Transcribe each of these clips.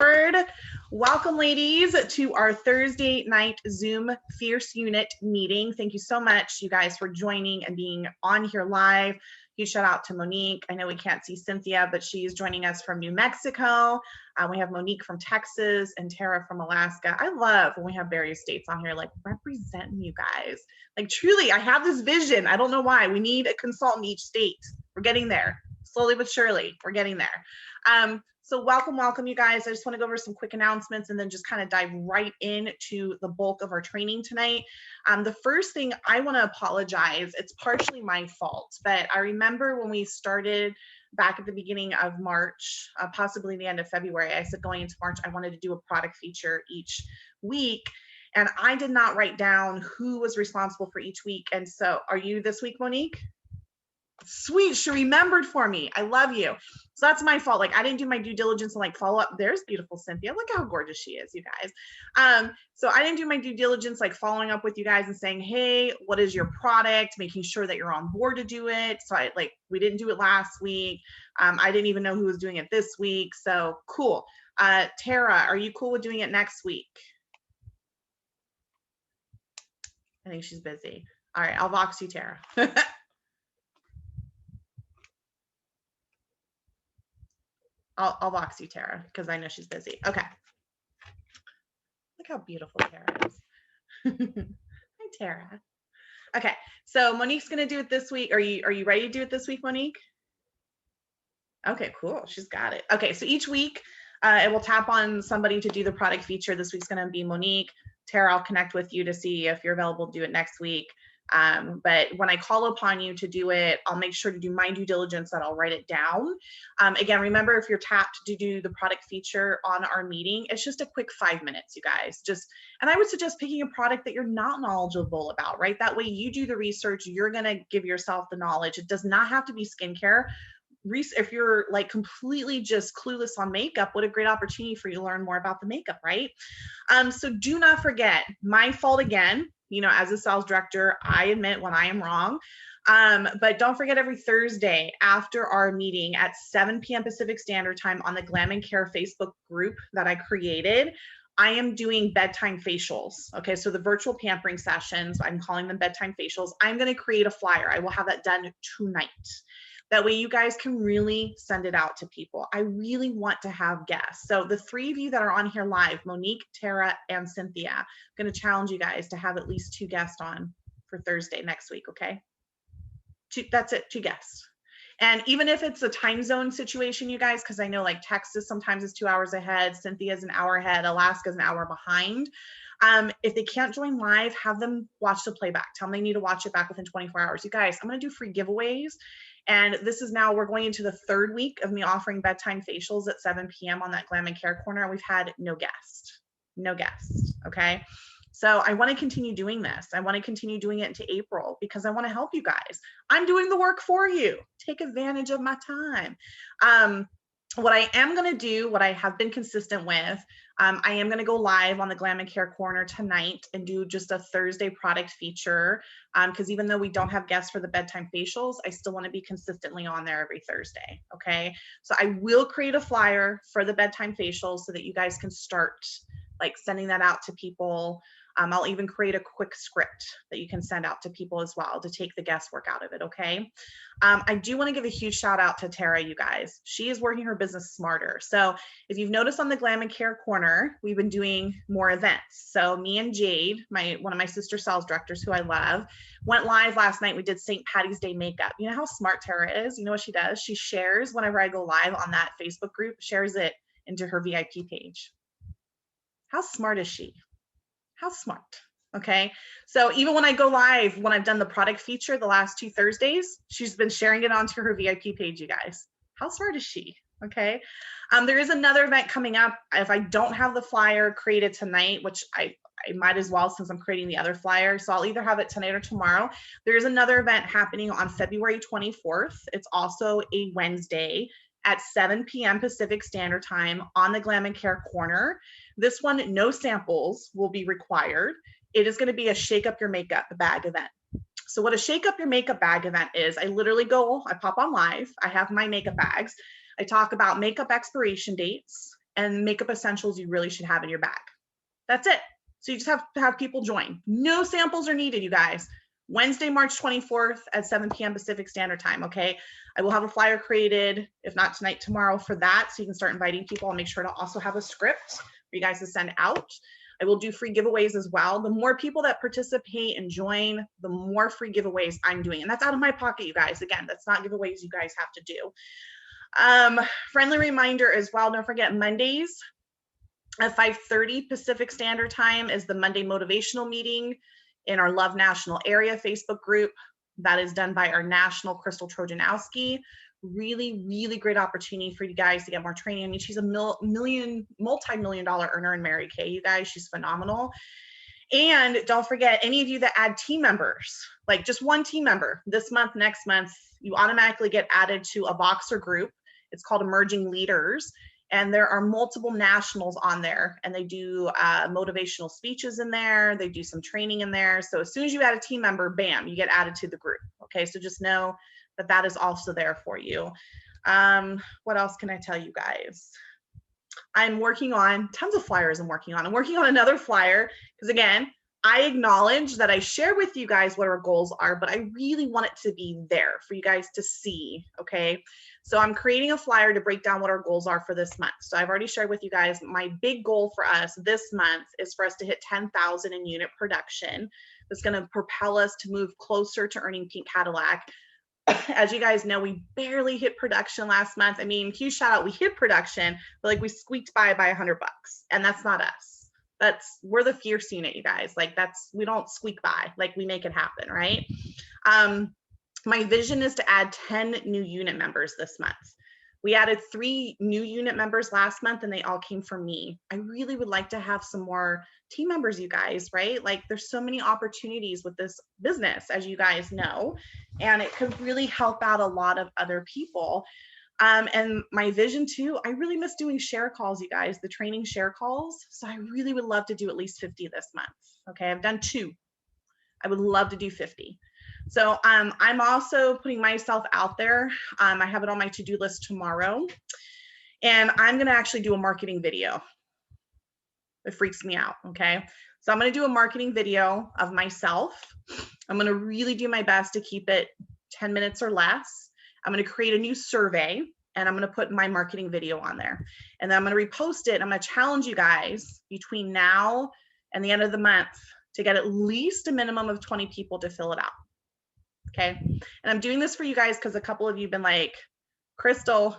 Stanford. Welcome, ladies, to our Thursday night Zoom Fierce Unit meeting. Thank you so much, you guys, for joining and being on here live. Huge shout out to Monique. I know we can't see Cynthia, but she's joining us from New Mexico. We have Monique from Texas and Tara from Alaska. I love when we have various states on here, like representing you guys. Like truly, I have this vision. I don't know why. We need a consultant in each state. We're getting there. Slowly but surely, we're getting there. So welcome, you guys. I just want to go over some quick announcements and then just kind of dive right into the bulk of our training tonight. The first thing I want to apologize, it's partially my fault, but I remember when we started back at the beginning of March, possibly the end of February, I said going into March, I wanted to do a product feature each week. And I did not write down who was responsible for each week. And so are you this week, Monique? Sweet, she remembered for me. I love you. So that's my fault. Like I didn't do my due diligence and like follow up. There's beautiful Cynthia. Look how gorgeous she is, you guys. So I didn't do my due diligence, like following up with you guys and saying, hey, what is your product? Making sure that you're on board to do it. So we didn't do it last week. I didn't even know who was doing it this week. So cool. Tara, are you cool with doing it next week? I think she's busy. All right, I'll Vox you, Tara. I'll Vox you, Tara, because I know she's busy. Okay. Look how beautiful Tara is. Hi, Tara. Okay, so Monique's gonna do it this week. Are you ready to do it this week, Monique? Okay, cool. She's got it. Okay, so each week it will tap on somebody to do the product feature. This week's gonna be Monique. Tara, I'll connect with you to see if you're available to do it next week. But when I call upon you to do it, I'll make sure to do my due diligence that I'll write it down. Again, remember if you're tapped to do the product feature on our meeting, it's just a quick 5 minutes, you guys. And I would suggest picking a product that you're not knowledgeable about, right? That way you do the research, you're gonna give yourself the knowledge. It does not have to be skincare. If you're like completely just clueless on makeup, what a great opportunity for you to learn more about the makeup, right? So do not forget, my fault again, you know, as a sales director, I admit when I am wrong. But don't forget every Thursday after our meeting at 7 p.m. Pacific Standard Time on the Glam and Care Facebook group that I created, I am doing bedtime facials. Okay, so the virtual pampering sessions, I'm calling them bedtime facials. I'm going to create a flyer. I will have that done tonight. That way you guys can really send it out to people. I really want to have guests. So the three of you that are on here live, Monique, Tara, and Cynthia, I'm going to challenge you guys to have at least 2 guests on for Thursday next week, okay? That's it, 2 guests. And even if it's a time zone situation, you guys, because I know like Texas sometimes is 2 hours ahead, Cynthia's an hour ahead, Alaska's an hour behind. If they can't join live, have them watch the playback. Tell them they need to watch it back within 24 hours. You guys, I'm going to do free giveaways. And this is now, we're going into the 3rd week of me offering bedtime facials at 7 p.m. on that Glam and Care Corner. We've had no guests, okay? So I want to continue doing this. I want to continue doing it into April because I want to help you guys. I'm doing the work for you. Take advantage of my time. What I am going to do, what I have been consistent with, I am going to go live on the Glam and Care Corner tonight and do just a Thursday product feature because even though we don't have guests for the bedtime facials, I still want to be consistently on there every Thursday, okay? So I will create a flyer for the bedtime facials so that you guys can start like sending that out to people. I'll even create a quick script that you can send out to people as well to take the guesswork out of it, okay? I do want to give a huge shout out to Tara, you guys. She is working her business smarter. So if you've noticed on the Glam and Care Corner, we've been doing more events. So me and Jade, one of my sister sales directors who I love, went live last night. We did St. Patty's Day makeup. You know how smart Tara is? You know what she does? She shares whenever I go live on that Facebook group, shares it into her VIP page. How smart is she? How smart, okay? So even when I go live, when I've done the product feature the last 2 Thursdays, she's been sharing it onto her VIP page, you guys. How smart is she, okay? There is another event coming up. If I don't have the flyer created tonight, which I might as well since I'm creating the other flyer, so I'll either have it tonight or tomorrow. There's another event happening on February 24th. It's also a Wednesday at 7 p.m. Pacific Standard Time on the Glam and Care Corner. This one, no samples will be required. It is going to be a Shake Up Your Makeup bag event. So what a Shake Up Your Makeup bag event is, I literally go, I pop on live, I have my makeup bags. I talk about makeup expiration dates, and makeup essentials you really should have in your bag. That's it. So you just have to have people join. No samples are needed, you guys. Wednesday, March 24th at 7 p.m. Pacific Standard Time, okay? I will have a flyer created, if not tonight, tomorrow for that, so you can start inviting people. I'll make sure to also have a script for you guys to send out. I will do free giveaways as well. The more people that participate and join, the more free giveaways I'm doing. And that's out of my pocket, you guys. Again, that's not giveaways you guys have to do. Friendly reminder as well, don't forget Mondays at 5:30 Pacific Standard Time is the Monday motivational meeting in our Love National Area Facebook group. That is done by our national Crystal Trojanowski. Really, really great opportunity for you guys to get more training. I mean, she's a multi-million dollar earner in Mary Kay, you guys. She's phenomenal. And don't forget, any of you that add team members, like just one team member this month, next month, you automatically get added to a Voxer group. It's called Emerging Leaders. And there are multiple nationals on there, and they do motivational speeches in there. They do some training in there. So as soon as you add a team member, bam, you get added to the group. Okay, so just know that that is also there for you. What else can I tell you guys? I'm working on tons of flyers. I'm working on another flyer because, again, I acknowledge that I share with you guys what our goals are, but I really want it to be there for you guys to see, okay? So I'm creating a flyer to break down what our goals are for this month. So I've already shared with you guys, my big goal for us this month is for us to hit 10,000 in unit production. That's gonna propel us to move closer to earning Pink Cadillac. As you guys know, we barely hit production last month. I mean, huge shout out, we hit production, but like we squeaked by $100, and that's not us. We're the fierce unit, you guys. Like we don't squeak by, like we make it happen, right? My vision is to add 10 new unit members this month. We added 3 new unit members last month, and they all came from me. I really would like to have some more team members, you guys, right? Like there's so many opportunities with this business, as you guys know, and it could really help out a lot of other people. And my vision too, I really miss doing share calls, you guys, the training share calls. So I really would love to do at least 50 this month. Okay, I've done 2. I would love to do 50. So I'm also putting myself out there. I have it on my to-do list tomorrow. And I'm gonna actually do a marketing video. It freaks me out, okay? So I'm gonna do a marketing video of myself. I'm gonna really do my best to keep it 10 minutes or less. I'm gonna create a new survey, and I'm gonna put my marketing video on there. And then I'm gonna repost it. I'm gonna challenge you guys between now and the end of the month to get at least a minimum of 20 people to fill it out, okay? And I'm doing this for you guys because a couple of you have been like, Crystal,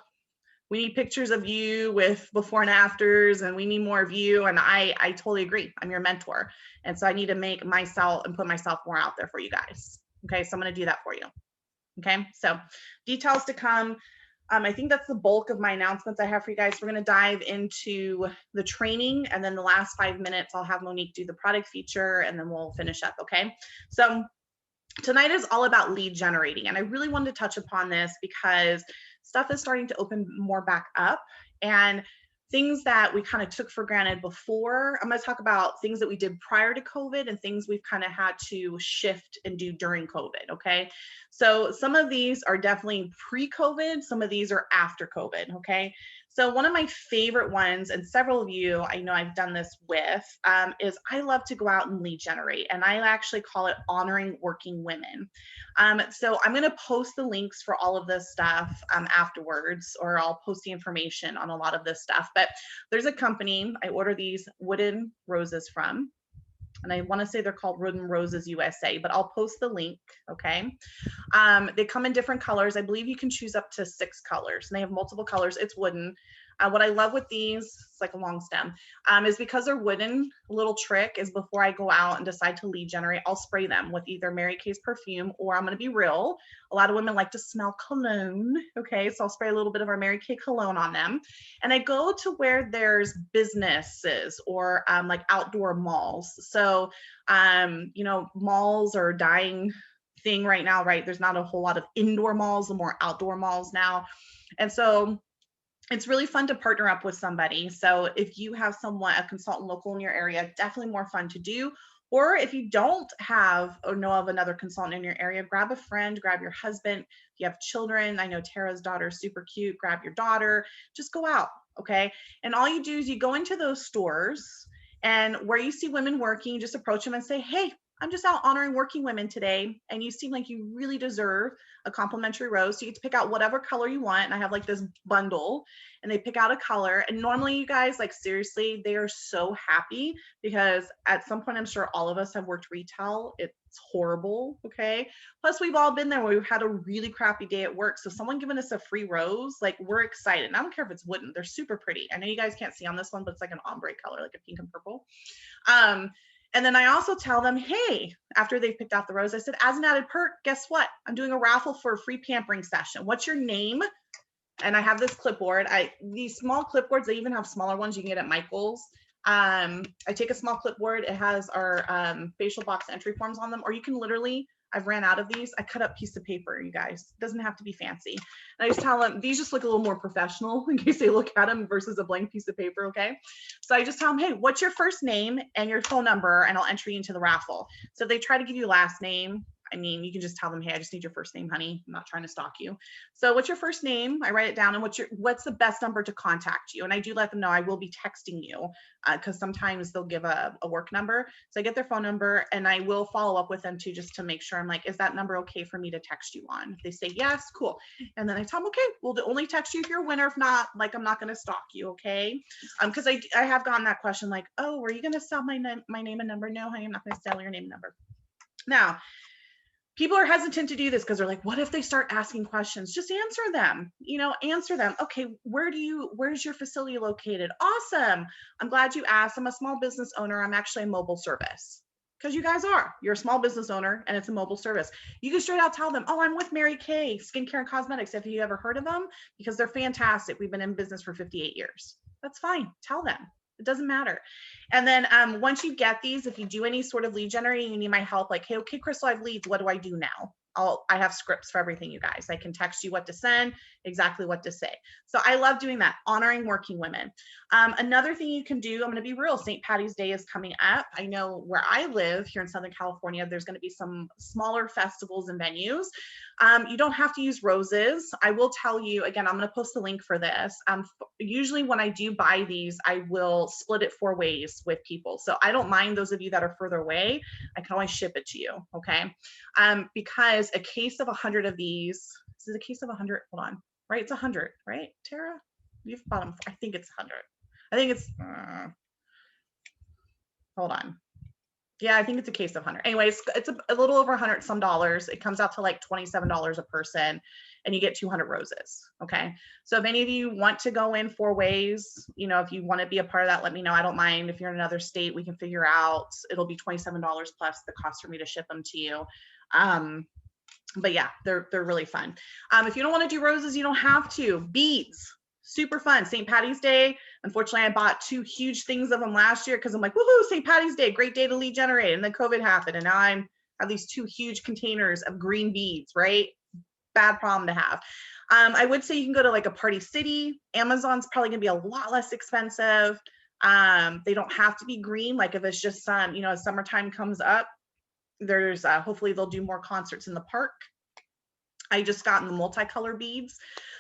we need pictures of you with before and afters, and we need more of you. And I totally agree. I'm your mentor. And so I need to make myself and put myself more out there for you guys. Okay, so I'm gonna do that for you. Okay, so details to come. I think that's the bulk of my announcements I have for you guys. We're gonna dive into the training, and then the last 5 minutes, I'll have Monique do the product feature, and then we'll finish up, okay? So tonight is all about lead generating, and I really wanted to touch upon this because stuff is starting to open more back up, and things that we kind of took for granted before. I'm going to talk about things that we did prior to COVID and things we've kind of had to shift and do during COVID, okay? So some of these are definitely pre-COVID, some of these are after COVID, okay? So one of my favorite ones, and several of you I know I've done this with, is I love to go out and lead generate, and I actually call it honoring working women. So I'm going to post the links for all of this stuff afterwards, or I'll post the information on a lot of this stuff. But there's a company I order these wooden roses from, and I want to say they're called Wooden Roses USA, but I'll post the link, okay? They come in different colors. I believe you can choose up to 6 colors, and they have multiple colors. It's wooden. What I love with these, it's like a long stem, is because they're wooden. A little trick is before I go out and decide to lead generate, I'll spray them with either Mary Kay's perfume, or I'm going to be real, a lot of women like to smell cologne, okay? So I'll spray a little bit of our Mary Kay cologne on them. And I go to where there's businesses or like outdoor malls. So, you know, malls are dying thing right now, right? There's not a whole lot of indoor malls, the more outdoor malls now. And so it's really fun to partner up with somebody. So if you have someone, a consultant local in your area, definitely more fun to do. Or if you don't have or know of another consultant in your area, grab a friend, grab your husband. If you have children, I know Tara's daughter is super cute, grab your daughter, just go out, Okay. And all you do is you go into those stores, and where you see women working, you just approach them and say, hey, I'm just out honoring working women today, and you seem like you really deserve a complimentary rose. So you get to pick out whatever color you want. And I have like this bundle, and they pick out a color. And normally, you guys, like seriously, they are so happy, because at some point, I'm sure all of us have worked retail. It's horrible. Okay. Plus, we've all been there where we've had a really crappy day at work. So someone giving us a free rose, like we're excited. And I don't care if it's wooden, they're super pretty. I know you guys can't see on this one, but it's like an ombre color, like a pink and purple. And then I also tell them, hey, after they've picked out the rose, I said, as an added perk, guess what? I'm doing a raffle for a free pampering session. What's your name? And I have this clipboard. These small clipboards, they even have smaller ones you can get at Michael's. I take a small clipboard. It has our facial box entry forms on them, or you can literally, I've ran out of these. I cut up piece of paper, you guys. It doesn't have to be fancy. And I just tell them, these just look a little more professional in case they look at them versus a blank piece of paper, okay? So I just tell them, hey, what's your first name and your phone number, and I'll enter you into the raffle. So if they try to give you last name, I mean, you can just tell them, hey, I just need your first name, honey. I'm not trying to stalk you. So what's your first name? I write it down. And what's the best number to contact you? And I do let them know I will be texting you, because sometimes they'll give a work number. So I get their phone number, and I will follow up with them too, just to make sure. I'm like, is that number okay for me to text you on? If they say yes, cool. And then I tell them, okay, we'll only text you if you're a winner. If not, like, I'm not going to stalk you. Okay. Because I have gotten that question, like, oh, were you going to sell my name and number? No, honey, I'm not going to sell your name and number. Now, people are hesitant to do this because they're like, what if they start asking questions? Just answer them, answer them. Okay, where's your facility located? Awesome. I'm glad you asked. I'm a small business owner. I'm actually a mobile service. Because you guys you're a small business owner, and it's a mobile service. You can straight out tell them, oh, I'm with Mary Kay Skincare and Cosmetics. Have you ever heard of them? Because they're fantastic. We've been in business for 58 years. That's fine. Tell them. It doesn't matter. And then once you get these, if you do any sort of lead generating, you need my help, like, hey, okay, Crystal, I have leads. What do I do now? I have scripts for everything, you guys. I can text you what to send, exactly what to say. So I love doing that, honoring working women. Another thing you can do, I'm going to be real, St. Patty's Day is coming up. I know where I live here in Southern California, there's going to be some smaller festivals and venues. You don't have to use roses. I will tell you, again, I'm going to post the link for this. Usually when I do buy these, I will split it 4 ways with people. So I don't mind those of you that are further away. I can always ship it to you, okay? Because a case of 100 of these, this is a case of 100, hold on, right? It's 100, right, Tara? You've bought them, I think it's 100. I think it's, hold on. Yeah, I think it's a case of 100. Anyways, it's a little over 100 some dollars. It comes out to like $27 a person, and you get 200 roses. Okay. So if any of you want to go in 4 ways, if you want to be a part of that, let me know. I don't mind. If you're in another state, we can figure out. It'll be $27 plus the cost for me to ship them to you. But yeah, they're really fun. If you don't want to do roses, you don't have to. Beads. Super fun. St. Patty's Day. Unfortunately, I bought 2 huge things of them last year because I'm like, woohoo, St. Patty's Day, great day to lead generate. And then COVID happened. And now I have these 2 huge containers of green beads, right? Bad problem to have. I would say you can go to like a Party City. Amazon's probably going to be a lot less expensive. They don't have to be green. Like if it's just as summertime comes up, there's hopefully they'll do more concerts in the park. I just gotten the multicolor beads.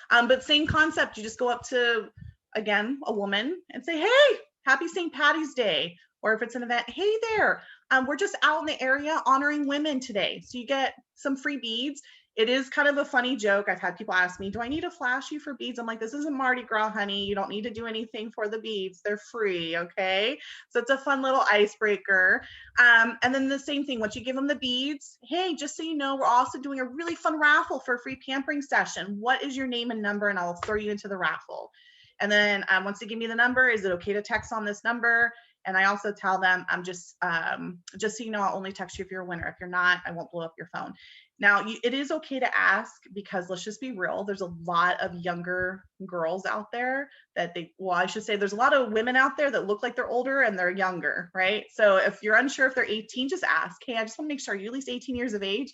But same concept, you just go up to, again, a woman and say, hey, happy St. Patty's Day. Or if it's an event, hey there, we're just out in the area honoring women today. So you get some free beads. It is kind of a funny joke. I've had people ask me, do I need to flash you for beads? I'm like, this isn't Mardi Gras, honey. You don't need to do anything for the beads. They're free, okay? So it's a fun little icebreaker. And then the same thing, once you give them the beads, hey, just so you know, we're also doing a really fun raffle for a free pampering session. What is your name and number? And I'll throw you into the raffle. And then once they give me the number, is it okay to text on this number? And I also tell them, I'm just so you know, I'll only text you if you're a winner. If you're not, I won't blow up your phone. Now, it is okay to ask, because let's just be real. There's a lot of younger girls out there I should say there's a lot of women out there that look like they're older and they're younger, right? So if you're unsure if they're 18, just ask, hey, I just want to make sure, are you at least 18 years of age?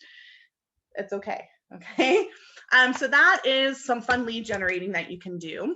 It's okay, okay? So that is some fun lead generating that you can do.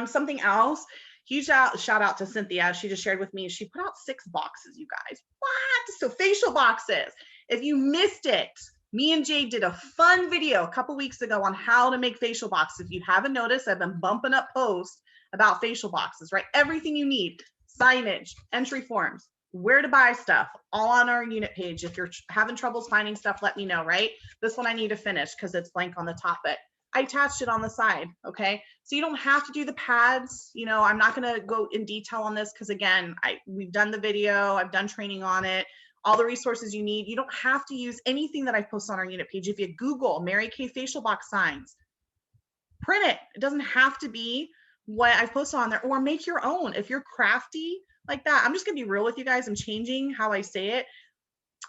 Something else, huge shout out to Cynthia. She just shared with me, she put out 6 boxes, you guys. What? So facial boxes. If you missed it, me and Jade did a fun video a couple weeks ago on how to make facial boxes. If you haven't noticed, I've been bumping up posts about facial boxes, right? Everything you need, signage, entry forms, where to buy stuff, all on our unit page. If you're having troubles finding stuff, let me know, right? This one I need to finish because it's blank on the top, but I attached it on the side, okay? So you don't have to do the pads. You know, I'm not gonna go in detail on this because again, we've done the video, I've done training on it, all the resources you need. You don't have to use anything that I post on our unit page. If you Google Mary Kay facial box signs, print it. It doesn't have to be what I've posted on there, or make your own. If you're crafty like that, I'm just gonna be real with you guys. I'm changing how I say it.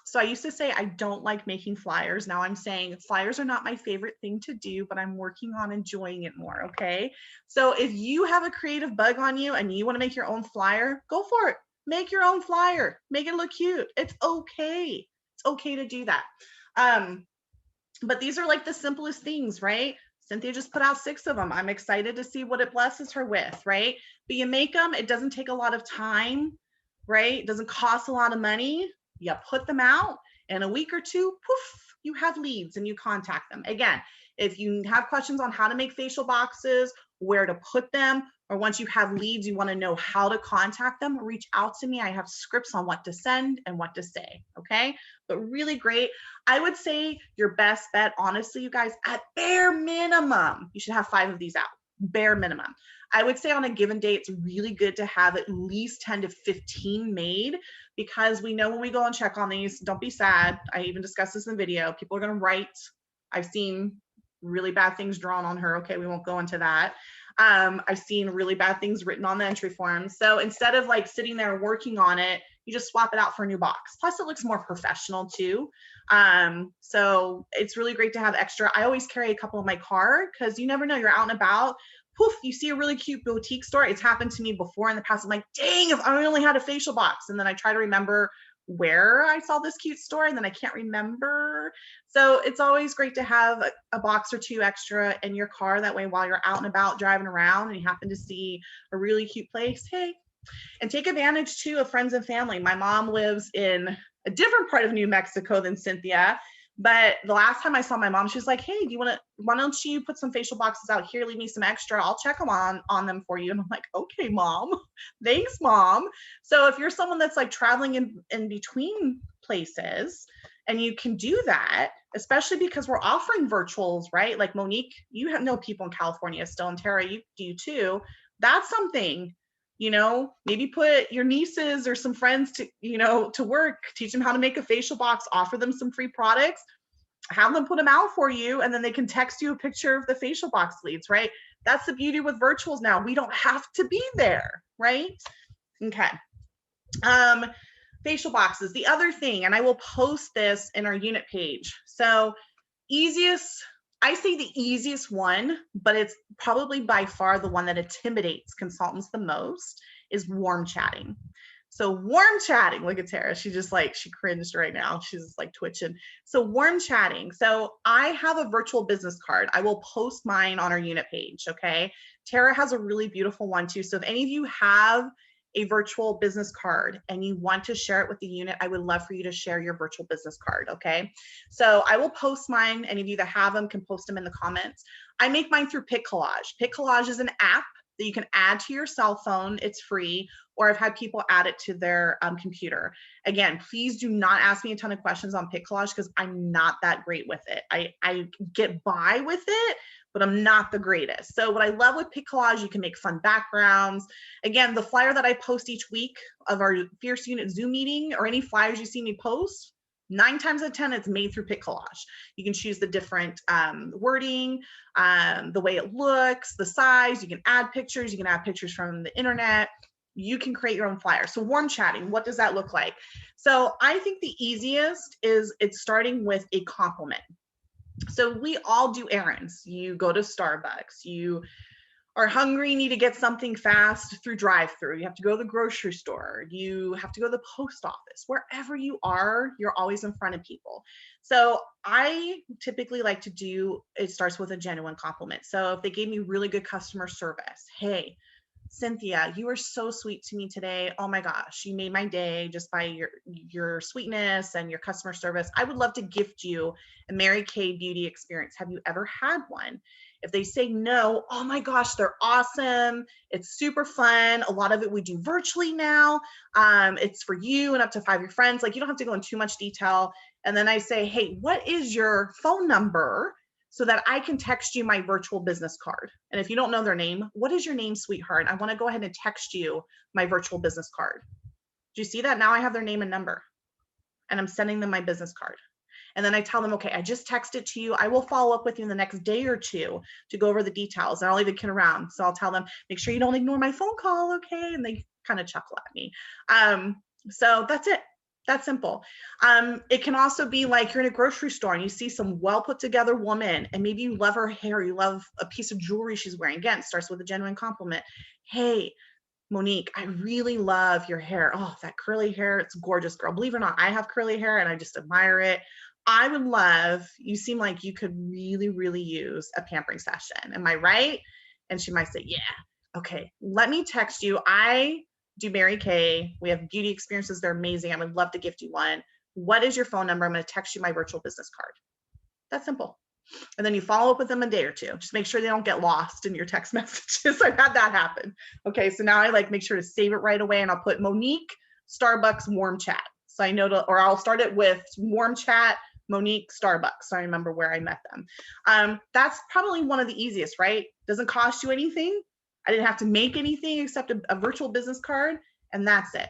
So I used to say I don't like making flyers. Now I'm saying flyers are not my favorite thing to do, but I'm working on enjoying it more, okay? So if you have a creative bug on you and you want to make your own flyer, go for it. Make your own flyer. Make it look cute. It's okay. It's okay to do that. But these are like the simplest things, right? Cynthia just put out 6 of them. I'm excited to see what it blesses her with, right? But you make them, it doesn't take a lot of time, right? It doesn't cost a lot of money. You put them out in a week or two, poof, you have leads and you contact them. Again, if you have questions on how to make facial boxes, where to put them, or once you have leads, you want to know how to contact them, reach out to me. I have scripts on what to send and what to say, okay? But really great. I would say your best bet, honestly, you guys, at bare minimum, you should have 5 of these out, bare minimum. I would say on a given day, it's really good to have at least 10 to 15 made, because we know when we go and check on these, don't be sad. I even discussed this in the video. People are going to write. I've seen really bad things drawn on her. Okay, we won't go into that. I've seen really bad things written on the entry form. So instead of like sitting there working on it, you just swap it out for a new box. Plus it looks more professional too. So it's really great to have extra. I always carry a couple in my car because you never know, you're out and about. Poof, you see a really cute boutique store. It's happened to me before in the past. I'm like, dang, if I only had a facial box. And then I try to remember where I saw this cute store and then I can't remember. So it's always great to have a box or 2 extra in your car. That way, while you're out and about driving around and you happen to see a really cute place, hey, and take advantage too of friends and family. My mom lives in a different part of New Mexico than Cynthia. But the last time I saw my mom, she was like, hey, why don't you put some facial boxes out here, leave me some extra, I'll check them on them for you. And I'm like, okay, mom, thanks, mom. So if you're someone that's like traveling in between places and you can do that, especially because we're offering virtuals, right? Like Monique, you know people in California still, and Tara, you do too. That's something, maybe put your nieces or some friends to work, teach them how to make a facial box, offer them some free products, have them put them out for you, and then they can text you a picture of the facial box leads, right? That's the beauty with virtuals now. We don't have to be there, right? Okay. Facial boxes. The other thing, and I will post this in our unit page. So I say the easiest one, but it's probably by far the one that intimidates consultants the most, is warm chatting. So warm chatting, look at Tara. She cringed right now. She's just like twitching. So warm chatting. So I have a virtual business card. I will post mine on our unit page, okay? Tara has a really beautiful one too. So if any of you have a virtual business card and you want to share it with the unit, I would love for you to share your virtual business card, okay? So I will post mine. Any of you that have them can post them in the comments. I make mine through PicCollage. PicCollage is an app that you can add to your cell phone. It's free, or I've had people add it to their computer. Again, please do not ask me a ton of questions on PicCollage because I'm not that great with it. I get by with it, but I'm not the greatest. So what I love with PicCollage, you can make fun backgrounds. Again, the flyer that I post each week of our Fierce Unit Zoom meeting, or any flyers you see me post, 9 times out of 10, it's made through PicCollage. You can choose the different wording, the way it looks, the size. You can add pictures. You can add pictures from the internet. You can create your own flyer. So warm chatting, what does that look like? So I think the easiest is it's starting with a compliment. So we all do errands. You go to Starbucks, you are hungry, need to get something fast through drive-through. You have to go to the grocery store. You have to go to the post office. Wherever you are, you're always in front of people. So I typically like to do, it starts with a genuine compliment. So if they gave me really good customer service, hey, Cynthia, you were so sweet to me today. Oh my gosh, you made my day just by your sweetness and your customer service. I would love to gift you a Mary Kay beauty experience. Have you ever had one? If they say no, oh my gosh, they're awesome. It's super fun. A lot of it we do virtually now. It's for you and up to 5 of your friends. Like, you don't have to go in too much detail. And then I say, hey, what is your phone number so that I can text you my virtual business card? And if you don't know their name, what is your name, sweetheart? I want to go ahead and text you my virtual business card. Do you see that? Now I have their name and number, and I'm sending them my business card. And then I tell them, okay, I just texted to you. I will follow up with you in the next day or two to go over the details, and I'll even kid around. So I'll tell them, make sure you don't ignore my phone call, okay? And they kind of chuckle at me. So that's it. That's simple. It can also be like you're in a grocery store and you see some well put together woman, and maybe you love her hair, you love a piece of jewelry she's wearing. Again, it starts with a genuine compliment. Hey, Monique, I really love your hair. Oh, that curly hair, it's gorgeous, girl. Believe it or not, I have curly hair and I just admire it. I would love, you seem like you could really, really use a pampering session. Am I right? And she might say, yeah. Okay, let me text you. I do Mary Kay. We have beauty experiences. They're amazing. I would love to gift you one. What is your phone number? I'm going to text you my virtual business card. That's simple. And then you follow up with them a day or two. Just make sure they don't get lost in your text messages. I've had that happen. Okay, so now I like make sure to save it right away, and I'll put Monique Starbucks warm chat. So I know to, or I'll start it with warm chat Monique Starbucks, so I remember where I met them. That's probably one of the easiest, right? Doesn't cost you anything. I didn't have to make anything except a virtual business card, and that's it.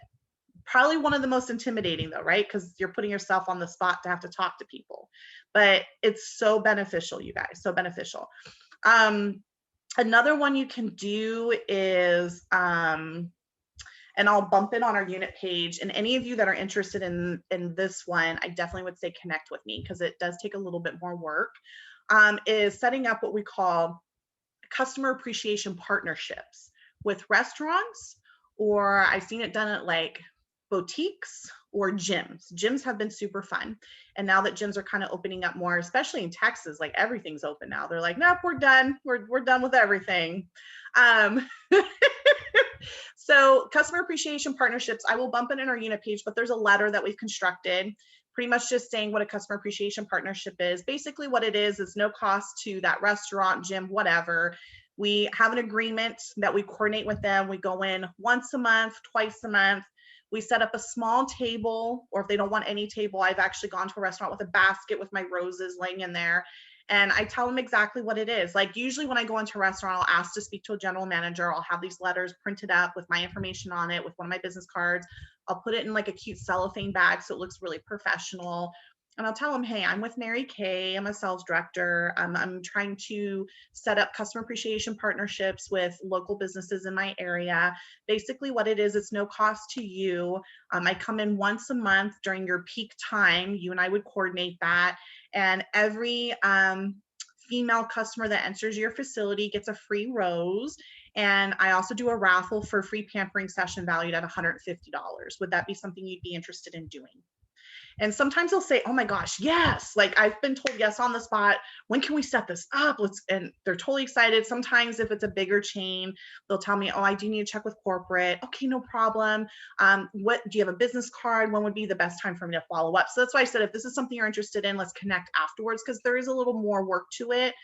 Probably one of the most intimidating though, right? Because you're putting yourself on the spot to have to talk to people, but it's so beneficial, you guys, so beneficial. Another one you can do is, and I'll bump it on our unit page, and any of you that are interested in this one, I definitely would say connect with me because it does take a little bit more work, is setting up what we call customer appreciation partnerships with restaurants, or I've seen it done at like boutiques or gyms. Gyms have been super fun. And now that gyms are kind of opening up more, especially in Texas, like everything's open now. They're like, nope, we're done. We're done with everything. So customer appreciation partnerships, I will bump it in our unit page, but there's a letter that we've constructed pretty much just saying what a customer appreciation partnership is. Basically what it is no cost to that restaurant, gym, whatever. We have an agreement that we coordinate with them. We go in once a month, twice a month. We set up a small table, or if they don't want any table, I've actually gone to a restaurant with a basket with my roses laying in there. And I tell them exactly what it is. Like usually when I go into a restaurant, I'll ask to speak to a general manager. I'll have these letters printed up with my information on it, with one of my business cards. I'll put it in like a cute cellophane bag so it looks really professional. And I'll tell them, hey, I'm with Mary Kay. I'm a sales director. I'm trying to set up customer appreciation partnerships with local businesses in my area. Basically what it is, it's no cost to you. I come in once a month during your peak time. You and I would coordinate that. And every female customer that enters your facility gets a free rose. And I also do a raffle for a free pampering session valued at $150. Would that be something you'd be interested in doing? And sometimes they'll say, oh my gosh, yes. Like I've been told yes on the spot. When can we set this up? And they're totally excited. Sometimes if it's a bigger chain, they'll tell me, oh, I do need to check with corporate. Okay, no problem. What do you have a business card? When would be the best time for me to follow up? So that's why I said, if this is something you're interested in, let's connect afterwards, because there is a little more work to it.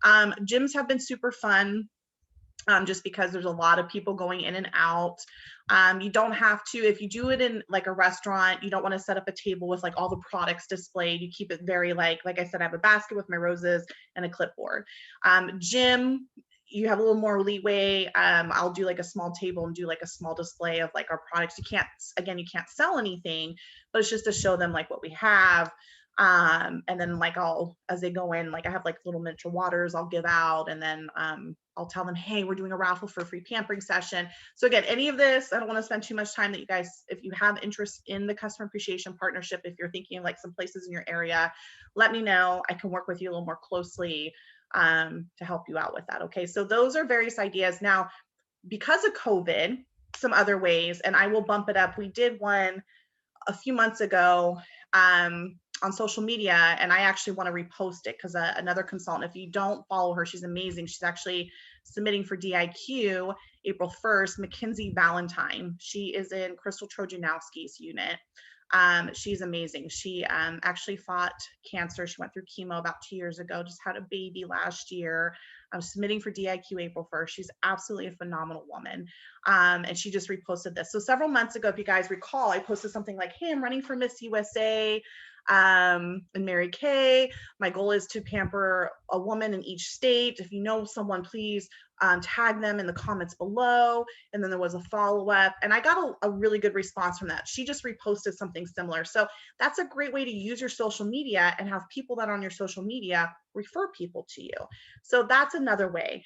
Gyms have been super fun. Just because there's a lot of people going in and out. You don't have to, if you do it in like a restaurant, you don't want to set up a table with like all the products displayed. You keep it very like I said, I have a basket with my roses and a clipboard. Gym, you have a little more leeway. I'll do like a small table and do like a small display of like our products. You can't sell anything, but it's just to show them like what we have. And then like as they go in, like I have like little miniature waters I'll give out, and then I'll tell them, hey, we're doing a raffle for a free pampering session. So again, any of this, I don't want to spend too much time. That you guys, if you have interest in the customer appreciation partnership, if you're thinking of like some places in your area, let me know. I can work with you a little more closely to help you out with that. Okay, so those are various ideas. Now, because of COVID, some other ways, and I will bump it up. We did one a few months ago on social media, and I actually want to repost it because another consultant, if you don't follow her, she's amazing. She's actually submitting for DIQ April 1st, Mackenzie Valentine. She is in Crystal Trojanowski's unit. She's amazing. She actually fought cancer. She went through chemo about 2 years ago, just had a baby last year. I'm submitting for DIQ April 1st. She's absolutely a phenomenal woman. And she just reposted this. So several months ago, if you guys recall, I posted something like, hey, I'm running for Miss USA and Mary Kay. My goal is to pamper a woman in each state. If you know someone, please tag them in the comments below. And then there was a follow-up, and I got a really good response from that. She just reposted something similar. So that's a great way to use your social media and have people that are on your social media refer people to you. So that's another way.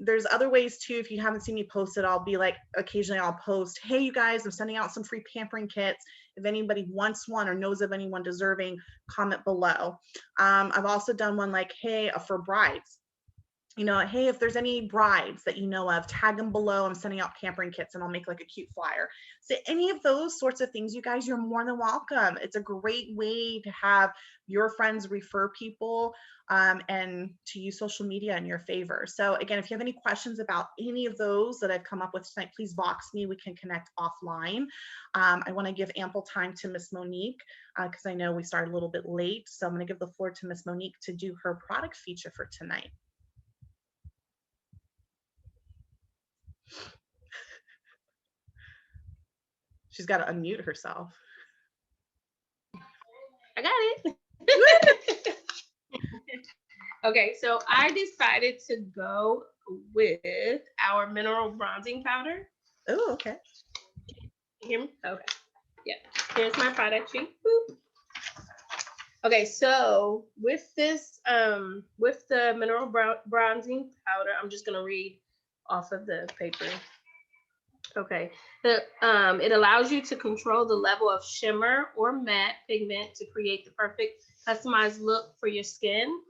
There's other ways too. If you haven't seen me post it, I'll be like, occasionally I'll post, hey, you guys, I'm sending out some free pampering kits. If anybody wants one or knows of anyone deserving, comment below. I've also done one like, hey, for brides. You know, hey, if there's any brides that you know of, tag them below. I'm sending out pampering kits, and I'll make like a cute flyer. So any of those sorts of things, you guys, you're more than welcome. It's a great way to have your friends refer people and to use social media in your favor. So again, if you have any questions about any of those that I've come up with tonight, please box me. We can connect offline. I want to give ample time to Miss Monique because I know we started a little bit late. So I'm going to give the floor to Miss Monique to do her product feature for tonight. She's got to unmute herself. I got it. Okay, so I decided to go with our mineral bronzing powder. Oh, okay. You hear me? Okay. Yeah. Here's my product sheet. Boop. Okay, so with this, with the mineral bronzing powder, I'm just gonna read off of the paper. Okay, it allows you to control the level of shimmer or matte pigment to create the perfect customized look for your skin.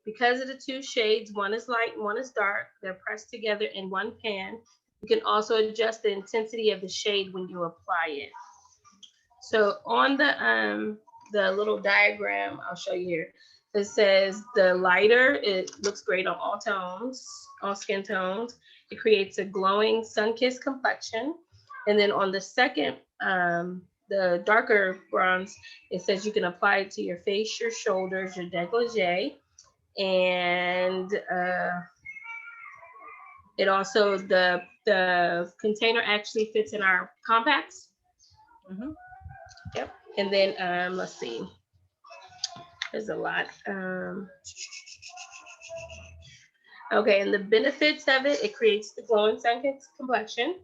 Because of the two shades, one is light and one is dark, they're pressed together in one pan. You can also adjust the intensity of the shade when you apply it. So on the little diagram, I'll show you here. It says the lighter, it looks great on all tones, all skin tones. It creates a glowing sun-kissed complexion. And then on the second, the darker bronze, it says you can apply it to your face, your shoulders, your décolleté. And it also, the container actually fits in our compacts. Mm-hmm. Yep. And then let's see. There's a lot. Okay, and the benefits of it, it creates the glowing sun-kissed complexion,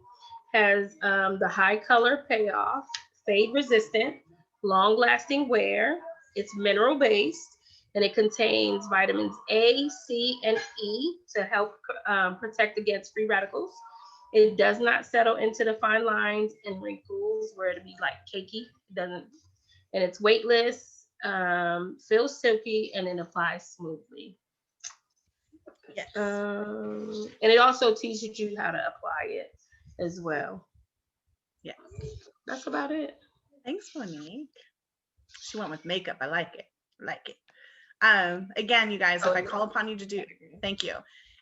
has the high color payoff, fade resistant, long lasting wear. It's mineral based, and it contains vitamins A, C, and E to help protect against free radicals. It does not settle into the fine lines and wrinkles where it'd be like cakey. It doesn't, and it's weightless, feels silky, and it applies smoothly. Yes. And it also teaches you how to apply it as well. Yes. That's about it. Thanks, Monique. She went with makeup. I like it. I like it. Again, you guys, if I call upon you to do, thank you.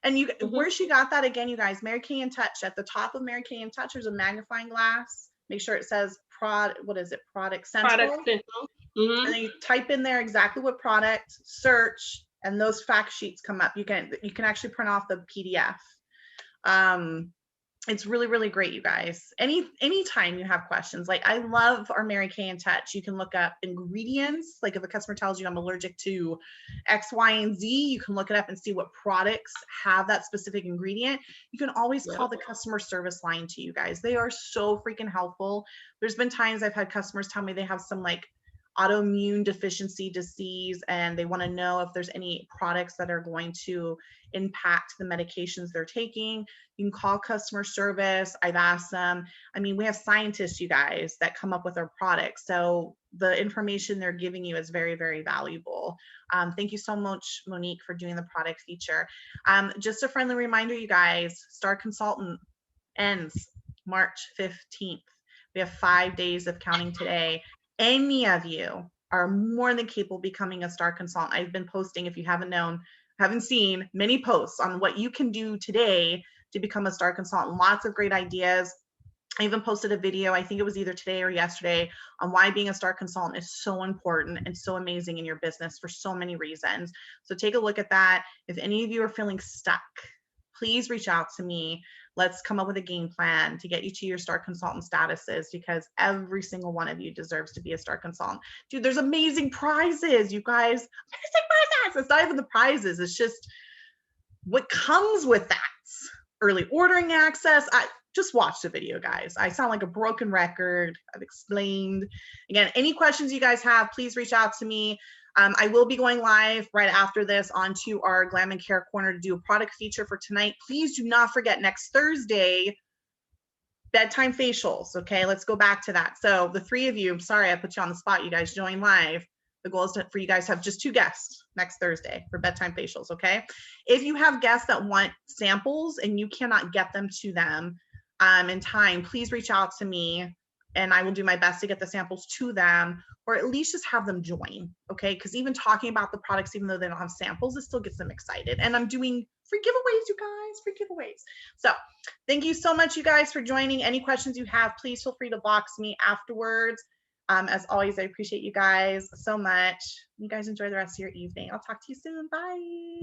And you, where she got that again, you guys, Mary Kay in Touch. At the top of Mary Kay in Touch, there's a magnifying glass. Make sure it says what is it? Product Central. Product Central. Mm-hmm. And then you type in there exactly what product, search, and those fact sheets come up. You can actually print off the PDF. It's really, really great, you guys. Anytime you have questions, like I love our Mary Kay in Touch. You can look up ingredients. Like if a customer tells you I'm allergic to X, Y, and Z, you can look it up and see what products have that specific ingredient. You can always call the customer service line to you guys. They are so freaking helpful. There's been times I've had customers tell me they have some like autoimmune deficiency disease and they want to know if there's any products that are going to impact the medications they're taking. You can call customer service. I've asked them. I mean, we have scientists, you guys, that come up with our products. So the information they're giving you is very, very valuable. Thank you so much, Monique, for doing the product feature. Just a friendly reminder, you guys, Star Consultant ends March 15th. We have 5 days of counting today. Any of you are more than capable of becoming a Star Consultant. I've been posting, if you haven't seen many posts on what you can do today to become a Star Consultant. Lots of great ideas. I even posted a video, I think it was either today or yesterday, on why being a star consultant is so important and so amazing in your business for so many reasons. So take a look at that. If any of you are feeling stuck, please reach out to me. Let's come up with a game plan to get you to your star consultant statuses, because every single one of you deserves to be a star consultant. Dude, there's amazing prizes, you guys. Amazing prizes. It's not even the prizes, it's just what comes with that. Early ordering access. Just watch the video, guys. I sound like a broken record. I've explained. Again, any questions you guys have, please reach out to me. I will be going live right after this onto our Glam and Care Corner to do a product feature for tonight. Please do not forget, next Thursday, bedtime facials. Okay, let's go back to that. So the three of you, I'm sorry I put you on the spot. You guys join live. The goal is for you guys to have just 2 guests next Thursday for bedtime facials, okay? If you have guests that want samples and you cannot get them to them in time, please reach out to me and I will do my best to get the samples to them, or at least just have them join, okay? Because even talking about the products, even though they don't have samples, it still gets them excited. And I'm doing free giveaways, you guys, free giveaways. So thank you so much, you guys, for joining. Any questions you have, please feel free to box me afterwards. As always, I appreciate you guys so much. You guys enjoy the rest of your evening. I'll talk to you soon. Bye.